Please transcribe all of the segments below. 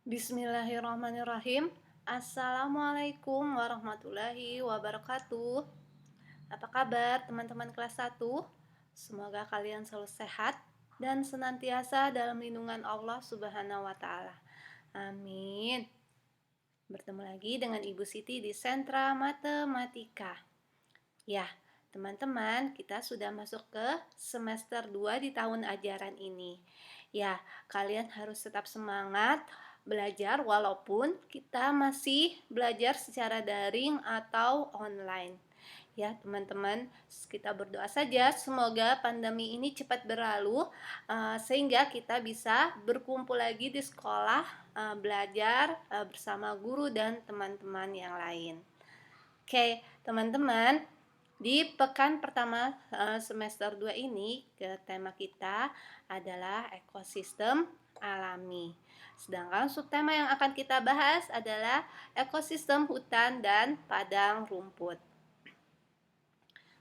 Bismillahirrahmanirrahim. Assalamualaikum warahmatullahi wabarakatuh. Apa kabar teman-teman kelas 1? Semoga kalian selalu sehat dan senantiasa dalam lindungan Allah Subhanahu wa taala. Amin. Bertemu lagi dengan Ibu Siti di Sentra Matematika. Ya, teman-teman, kita sudah masuk ke semester 2 di tahun ajaran ini. Ya, kalian harus tetap semangat belajar walaupun kita masih belajar secara daring atau online. Ya, teman-teman, kita berdoa saja semoga pandemi ini cepat berlalu sehingga kita bisa berkumpul lagi di sekolah, belajar bersama guru dan teman-teman yang lain. Oke, teman-teman, di pekan pertama semester 2 ini, tema kita adalah ekosistem alami. Sedangkan subtema yang akan kita bahas adalah ekosistem hutan dan padang rumput.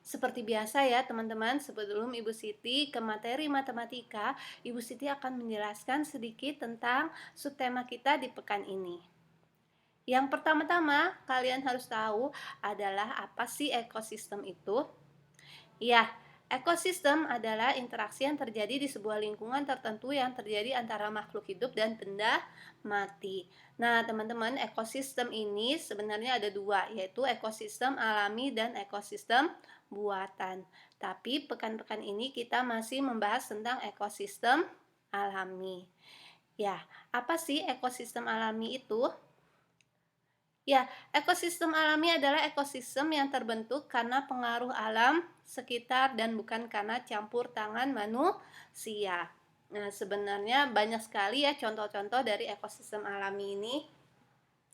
Seperti biasa ya teman-teman, sebelum Ibu Siti ke materi matematika, Ibu Siti akan menjelaskan sedikit tentang subtema kita di pekan ini. Yang pertama-tama kalian harus tahu adalah apa sih ekosistem itu? Ya, ekosistem adalah interaksi yang terjadi di sebuah lingkungan tertentu yang terjadi antara makhluk hidup dan benda mati. Nah, teman-teman, ekosistem ini sebenarnya ada dua, yaitu ekosistem alami dan ekosistem buatan. Tapi pekan-pekan ini kita masih membahas tentang ekosistem alami. Ya, apa sih ekosistem alami itu? Ya, ekosistem alami adalah ekosistem yang terbentuk karena pengaruh alam sekitar dan bukan karena campur tangan manusia. Nah, sebenarnya banyak sekali ya contoh-contoh dari ekosistem alami ini.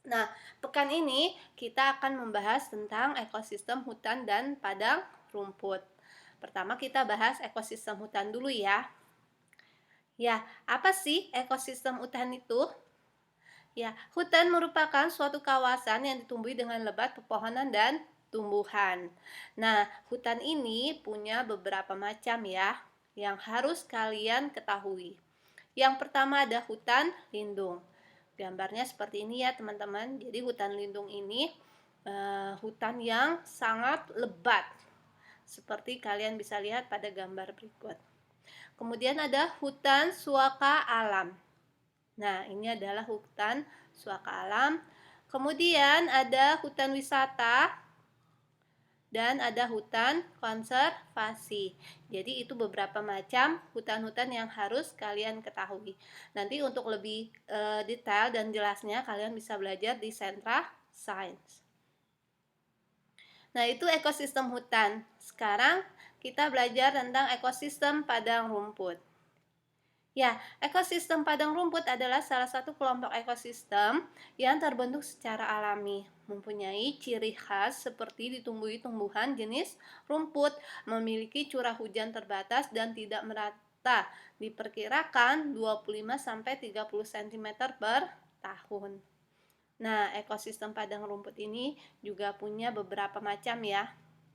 Nah, pekan ini kita akan membahas tentang ekosistem hutan dan padang rumput. Pertama kita bahas ekosistem hutan dulu ya. Ya, apa sih ekosistem hutan itu? Ya, hutan merupakan suatu kawasan yang ditumbuhi dengan lebat pepohonan dan tumbuhan. Nah, hutan ini punya beberapa macam ya, yang harus kalian ketahui. Yang pertama ada hutan lindung. Gambarnya seperti ini ya teman-teman. Jadi hutan lindung ini hutan yang sangat lebat. Seperti kalian bisa lihat pada gambar berikut. Kemudian ada hutan suaka alam. Nah, ini adalah hutan suaka alam. Kemudian ada hutan wisata dan ada hutan konservasi. Jadi itu beberapa macam hutan-hutan yang harus kalian ketahui. Nanti untuk lebih detail dan jelasnya kalian bisa belajar di Sentra Science. Nah, itu ekosistem hutan. Sekarang kita belajar tentang ekosistem padang rumput. Ya, ekosistem padang rumput adalah salah satu kelompok ekosistem yang terbentuk secara alami, mempunyai ciri khas seperti ditumbuhi tumbuhan jenis rumput, memiliki curah hujan terbatas dan tidak merata, diperkirakan 25-30 cm per tahun. Nah, ekosistem padang rumput ini juga punya beberapa macam ya.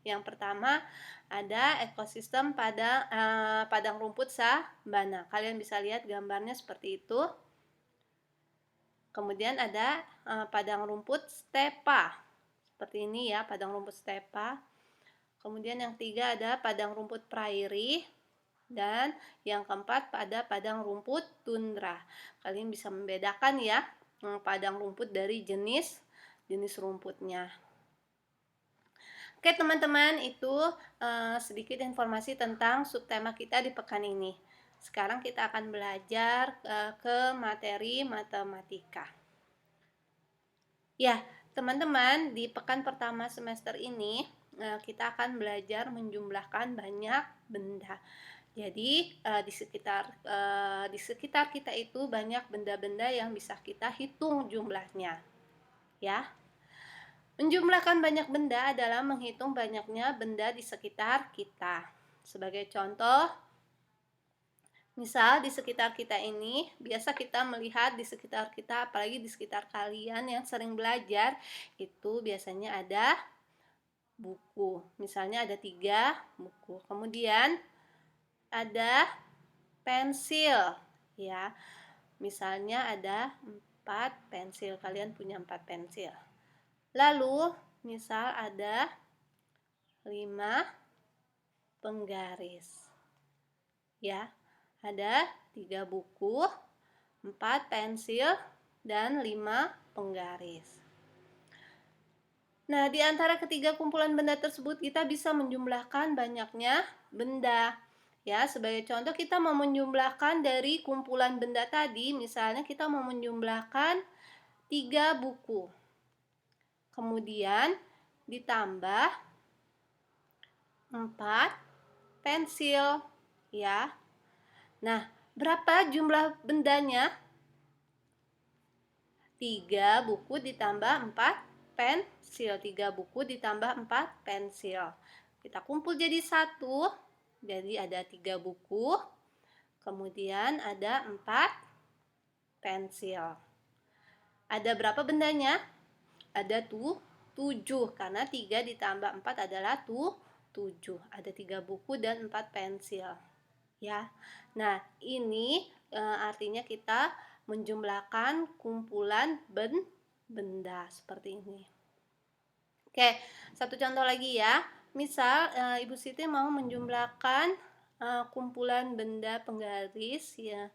Yang pertama ada ekosistem padang rumput sabana. Kalian bisa lihat gambarnya seperti itu. Kemudian ada padang rumput stepa. Seperti ini ya, padang rumput stepa. Kemudian yang ketiga ada padang rumput prairie. Dan yang keempat ada padang rumput tundra. Kalian bisa membedakan ya padang rumput dari jenis rumputnya. Oke teman-teman, itu sedikit informasi tentang subtema kita di pekan ini. Sekarang kita akan belajar ke materi matematika. Ya, teman-teman, di pekan pertama semester ini kita akan belajar menjumlahkan banyak benda. Jadi di sekitar kita itu banyak benda-benda yang bisa kita hitung jumlahnya. Ya. Menjumlahkan banyak benda adalah menghitung banyaknya benda di sekitar kita. Sebagai contoh, misal di sekitar kita ini, biasa kita melihat di sekitar kita, apalagi di sekitar kalian yang sering belajar, itu biasanya ada buku. Misalnya ada 3 buku. Kemudian ada pensil, ya. Misalnya ada 4 pensil, kalian punya 4 pensil. Lalu, misal ada 5 penggaris. Ya, ada 3 buku, 4 pensil, dan 5 penggaris. Nah, di antara ketiga kumpulan benda tersebut kita bisa menjumlahkan banyaknya benda. Ya, sebagai contoh kita mau menjumlahkan dari kumpulan benda tadi, misalnya kita mau menjumlahkan 3 buku. Kemudian ditambah 4 pensil, ya. Nah, berapa jumlah bendanya? 3 buku ditambah 4 pensil. 3 buku ditambah 4 pensil. Kita kumpul jadi 1. Jadi ada 3 buku. Kemudian ada 4 pensil. Ada berapa bendanya? Ada 7. Karena 3 ditambah 4 adalah 7. Ada 3 buku dan 4 pensil. Ya. Nah, ini artinya kita menjumlahkan kumpulan benda seperti ini. Oke, satu contoh lagi ya. Misal Ibu Siti mau menjumlahkan kumpulan benda penggaris ya,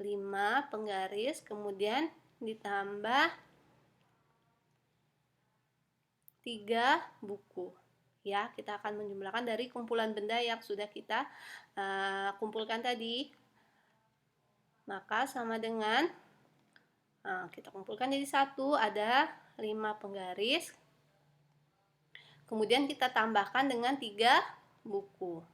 5 penggaris, kemudian ditambah 3 buku. Ya, kita akan menjumlahkan dari kumpulan benda yang sudah kita kumpulkan tadi. Maka sama dengan kita kumpulkan jadi 1, ada 5 penggaris. Kemudian kita tambahkan dengan 3 buku.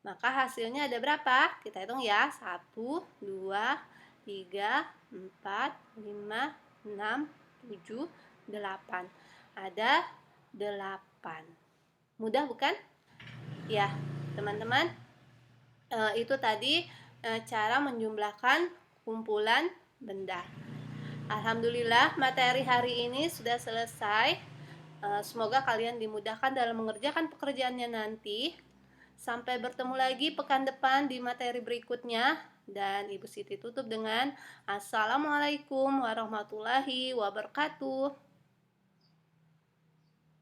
Maka hasilnya ada berapa? Kita hitung ya. 1, 2, 3, 4, 5, 6, 7, 8. Ada 8. Mudah bukan? Ya, teman-teman. Itu tadi cara menjumlahkan kumpulan benda. Alhamdulillah materi hari ini sudah selesai. Semoga kalian dimudahkan dalam mengerjakan pekerjaannya nanti. Sampai bertemu lagi pekan depan di materi berikutnya. Dan Ibu Siti tutup dengan Assalamualaikum warahmatullahi wabarakatuh.